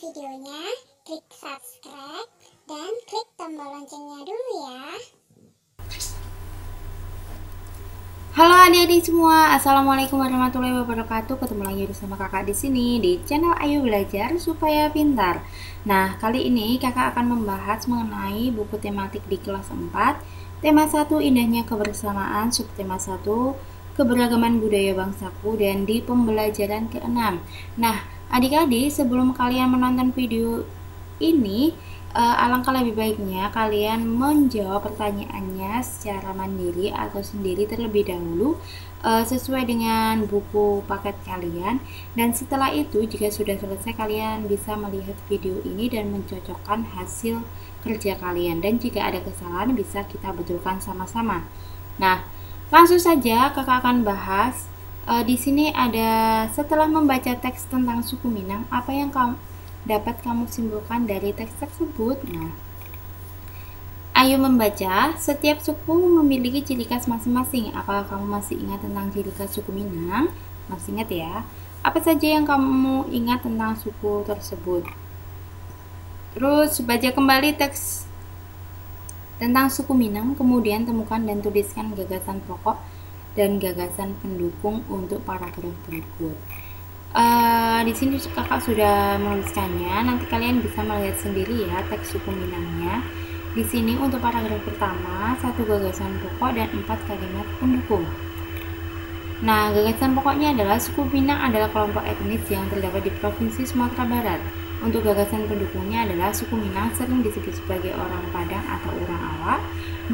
videonya, klik subscribe, dan klik tombol loncengnya dulu ya. Halo adik-adik semua, assalamualaikum warahmatullahi wabarakatuh. Ketemu lagi bersama kakak di sini di channel Ayu Belajar Supaya Pintar. Nah, kali ini kakak akan membahas mengenai buku tematik di kelas 4. Tema 1 indahnya kebersamaan, subtema 1 keberagaman budaya bangsaku, dan di pembelajaran ke-6. Nah, adik-adik sebelum kalian menonton video ini, alangkah lebih baiknya kalian menjawab pertanyaannya secara mandiri atau sendiri terlebih dahulu sesuai dengan buku paket kalian, dan setelah itu jika sudah selesai kalian bisa melihat video ini dan mencocokkan hasil kerja kalian, dan jika ada kesalahan bisa kita betulkan sama-sama. Nah, langsung saja kakak akan bahas. Di sini ada, setelah membaca teks tentang suku Minang, apa yang dapat kamu simpulkan dari teks tersebut? Nah, ayo membaca. Setiap suku memiliki ciri khas masing-masing. Apakah kamu masih ingat tentang ciri khas suku Minang? Masih ingat ya? Apa saja yang kamu ingat tentang suku tersebut? Terus baca kembali teks tentang suku Minang, kemudian temukan dan tuliskan gagasan pokok dan gagasan pendukung untuk paragraf berikut. Di sini kakak sudah menuliskannya. Nanti kalian bisa melihat sendiri ya teks suku Minangnya. Di sini untuk paragraf pertama, 1 gagasan pokok dan 4 kalimat pendukung. Nah, gagasan pokoknya adalah suku Minang adalah kelompok etnis yang terdapat di Provinsi Sumatera Barat. Untuk gagasan pendukungnya adalah suku Minang sering disebut sebagai orang Padang atau orang Awak.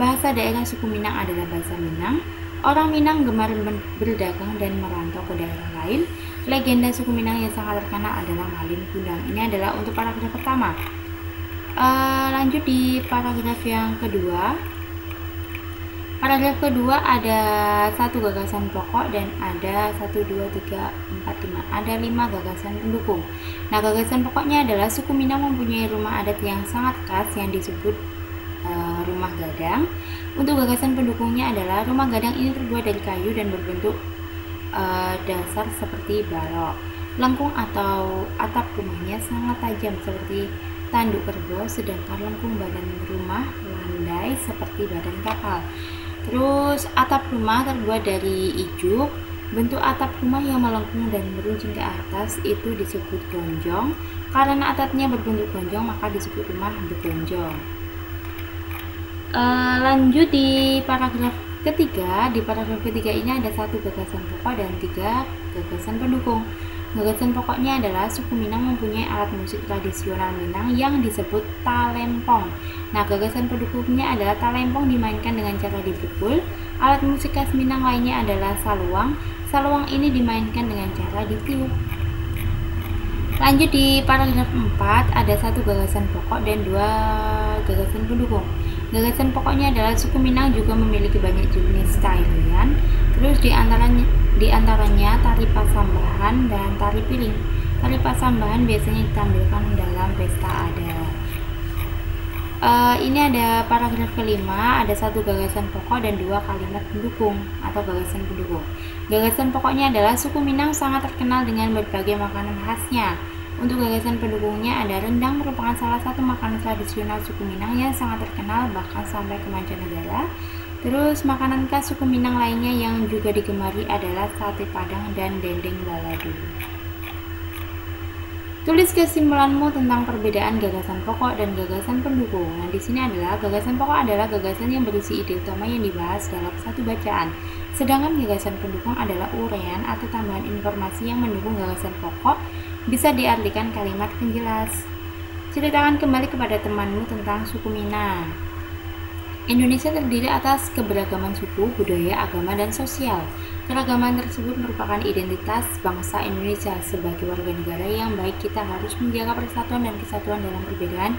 Bahasa daerah suku Minang adalah bahasa Minang. Orang Minang gemar berdagang dan merantau ke daerah lain. Legenda suku Minang yang sangat terkenal adalah Malin Kundang. Ini adalah untuk paragraf pertama. Lanjut di paragraf yang kedua. Paragraf kedua ada 1 gagasan pokok dan ada 1, 2, 3, 4, 5. Ada 5 gagasan pendukung. Nah, gagasan pokoknya adalah suku Minang mempunyai rumah adat yang sangat khas yang disebut rumah gadang. Untuk gagasan pendukungnya adalah rumah gadang ini terbuat dari kayu dan berbentuk dasar seperti balok. Lengkung atau atap rumahnya sangat tajam seperti tanduk kerbau, sedangkan lengkung badan rumah landai seperti badan kapal. Terus atap rumah terbuat dari ijuk. Bentuk atap rumah yang melengkung dan meruncing ke atas itu disebut gonjong. Karena atapnya berbentuk gonjong maka disebut rumah begonjong. Lanjut di paragraf ketiga. Di paragraf ketiga ini ada 1 gagasan pokok dan 3 gagasan pendukung. Gagasan pokoknya adalah suku Minang mempunyai alat musik tradisional Minang yang disebut talempong. Nah, gagasan pendukungnya adalah talempong dimainkan dengan cara dipukul. Alat musik khas Minang lainnya adalah saluang. Saluang ini dimainkan dengan cara ditiup. Lanjut di paragraf 4 ada 1 gagasan pokok dan 2 gagasan pendukung. Gagasan pokoknya adalah suku Minang juga memiliki banyak jenis tarian. Terus di antaranya tari pasambahan dan tari piring. Tari pasambahan biasanya ditampilkan dalam pesta adat. Ini ada paragraf kelima, ada 1 gagasan pokok dan 2 kalimat pendukung atau gagasan pendukung. Gagasan pokoknya adalah suku Minang sangat terkenal dengan berbagai makanan khasnya. Untuk gagasan pendukungnya ada rendang, merupakan salah satu makanan tradisional suku Minang yang sangat terkenal bahkan sampai ke mancanegara. Terus makanan khas suku Minang lainnya yang juga digemari adalah sate Padang dan dendeng balado. Tulis kesimpulanmu tentang perbedaan gagasan pokok dan gagasan pendukung. Nah, di sini adalah gagasan pokok adalah gagasan yang berisi ide utama yang dibahas dalam satu bacaan. Sedangkan gagasan pendukung adalah uraian atau tambahan informasi yang mendukung gagasan pokok. Bisa diartikan kalimat penjelas. Ceritakan kembali kepada temanmu tentang suku Minang. Indonesia terdiri atas keberagaman suku, budaya, agama, dan sosial. Keragaman tersebut merupakan identitas bangsa Indonesia. Sebagai warga negara yang baik, kita harus menjaga persatuan dan kesatuan dalam perbedaan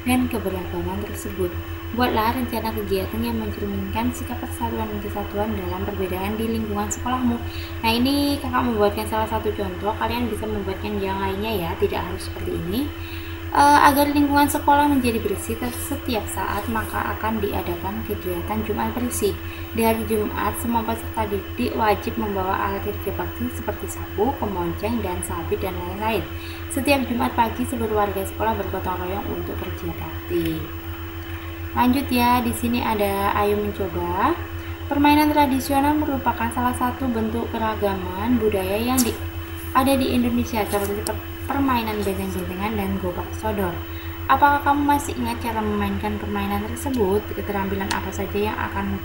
dan keberagaman tersebut. Buatlah rencana kegiatan yang mencerminkan sikap persatuan dan kesatuan dalam perbedaan di lingkungan sekolahmu. Nah, ini kakak membuatkan salah satu contoh. Kalian bisa membuatkan yang lainnya ya, tidak harus seperti ini. Agar lingkungan sekolah menjadi bersih setiap saat, maka akan diadakan kegiatan Jumat bersih. Di hari Jumat, semua peserta didik wajib membawa alat kerja bakti seperti sapu, kemonceng, dan sabit, dan lain-lain. Setiap Jumat pagi, seluruh warga sekolah bergotong royong untuk kerja bakti. Lanjut ya, di sini ada Ayo Mencoba. Permainan tradisional merupakan salah satu bentuk keragaman budaya yang ada di Indonesia, seperti permainan benteng-bentengan dan gobak sodor. Apakah kamu masih ingat cara memainkan permainan tersebut? Keterampilan apa saja yang akan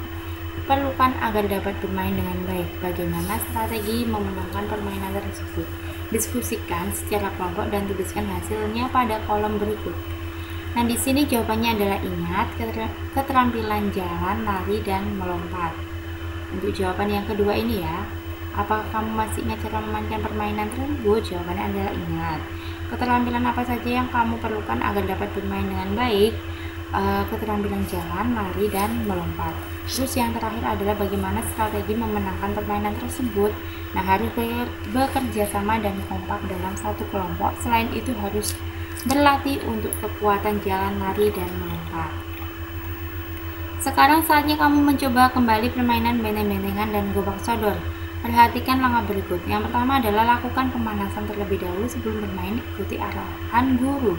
perlukan agar dapat bermain dengan baik? Bagaimana strategi memenangkan permainan tersebut? Diskusikan secara kelompok dan tuliskan hasilnya pada kolom berikut. Nah, di sini jawabannya adalah ingat keterampilan jalan, lari, dan melompat. Untuk jawaban yang kedua ini ya, apakah kamu masih ingat cara memainkan permainan tersebut? Jawabannya adalah ingat. Keterampilan apa saja yang kamu perlukan agar dapat bermain dengan baik? Keterampilan jalan, lari, dan melompat. Terus yang terakhir adalah bagaimana strategi memenangkan permainan tersebut. Nah, harus bekerja sama dan kompak dalam satu kelompok. Selain itu harus berlatih untuk kekuatan jalan, lari, dan melompat. Sekarang saatnya kamu mencoba kembali permainan benteng-bentengan dan gobak sodor. Perhatikan langkah berikut. Yang pertama adalah lakukan pemanasan terlebih dahulu sebelum bermain, ikuti arahan guru.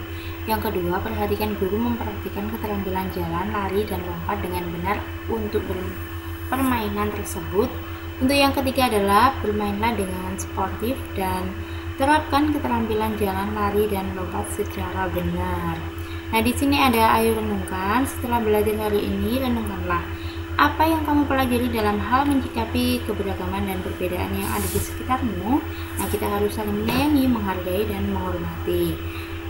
Yang kedua, perhatikan guru memperhatikan keterampilan jalan, lari, dan lompat dengan benar untuk permainan tersebut. Untuk yang ketiga adalah bermainlah dengan sportif dan terapkan keterampilan jalan, lari, dan lompat secara benar. Nah, di sini ada ayo renungkan. Setelah belajar hari ini, renungkanlah apa yang kamu pelajari dalam hal menyikapi keberagaman dan perbedaan yang ada di sekitarmu. Nah, kita harus saling menyayangi, menghargai, dan menghormati.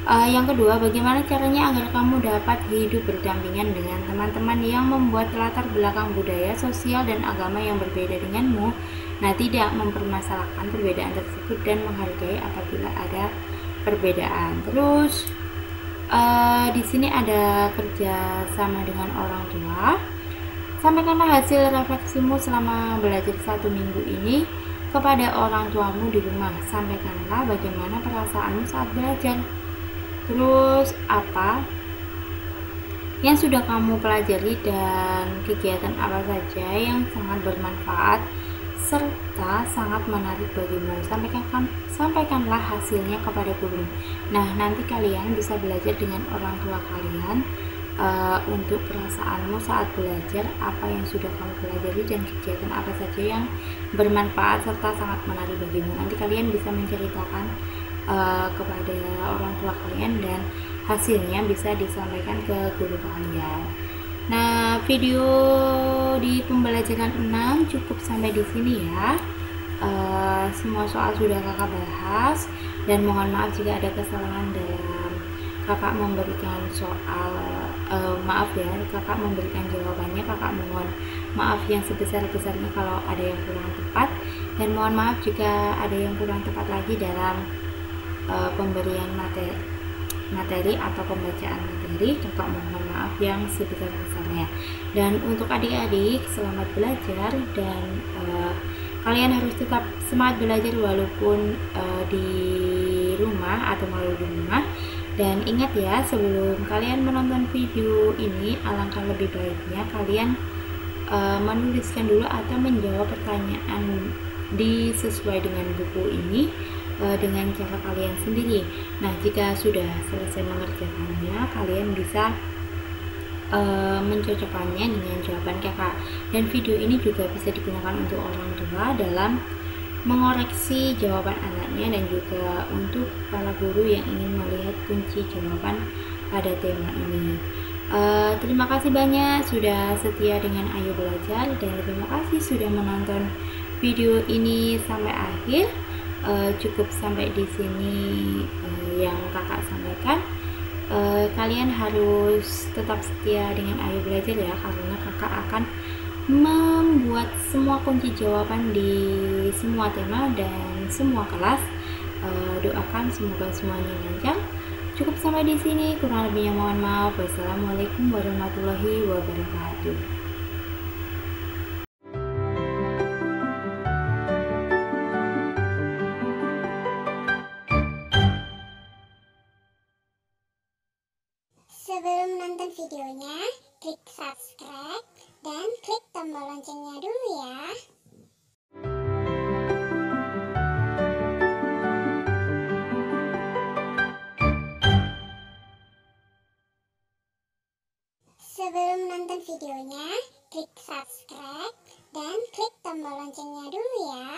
Yang kedua, bagaimana caranya agar kamu dapat hidup berdampingan dengan teman-teman yang membuat latar belakang budaya, sosial, dan agama yang berbeda denganmu. Nah, tidak mempermasalahkan perbedaan tersebut dan menghargai apabila ada perbedaan. Terus di sini ada kerja sama dengan orang tua. Sampaikanlah hasil refleksimu selama belajar 1 minggu ini kepada orang tuamu di rumah. Sampaikanlah bagaimana perasaanmu saat belajar. Terus apa yang sudah kamu pelajari dan kegiatan apa saja yang sangat bermanfaat serta sangat menarik bagimu. Sampaikanlah hasilnya kepada guru. Nah, nanti kalian bisa belajar dengan orang tua kalian untuk perasaanmu saat belajar, apa yang sudah kamu pelajari dan kegiatan apa saja yang bermanfaat serta sangat menarik bagimu. Nanti kalian bisa menceritakan kepada orang tua kalian dan hasilnya bisa disampaikan ke guru kalian. Nah, video di pembelajaran 6 cukup sampai di sini ya. Semua soal sudah kakak bahas dan mohon maaf jika ada kesalahan dalam kakak memberikan soal. Maaf ya, kakak memberikan jawabannya. Kakak mohon maaf yang sebesar-besarnya kalau ada yang kurang tepat, dan mohon maaf jika ada yang kurang tepat lagi dalam pemberian materi atau pembacaan materi. Kakak mohon maaf yang sebesar-besarnya. Dan untuk adik-adik, selamat belajar dan kalian harus tetap semangat belajar walaupun di rumah atau melalui di rumah. Dan ingat ya, sebelum kalian menonton video ini, alangkah lebih baiknya kalian menuliskan dulu atau menjawab pertanyaan sesuai dengan buku ini dengan cara kalian sendiri. Nah, jika sudah selesai mengerjakannya, kalian bisa mencocokkannya dengan jawaban kakak. Dan video ini juga bisa digunakan untuk orang tua dalam mengoreksi jawaban anaknya dan juga untuk para guru yang ingin melihat kunci jawaban pada tema ini. Terima kasih banyak sudah setia dengan Ayo Belajar, dan terima kasih sudah menonton video ini sampai akhir. Cukup sampai di sini yang kakak sampaikan. Kalian harus tetap setia dengan Ayo Belajar ya, karena kakak akan membuat semua kunci jawaban di semua tema dan semua kelas. Doakan semoga semuanya lancar. Cukup sampai di sini, kurang lebihnya mohon maaf. Wassalamualaikum warahmatullahi wabarakatuh. subscribe dan klik tombol loncengnya dulu ya. Sebelum nonton videonya, klik subscribe dan klik tombol loncengnya dulu ya.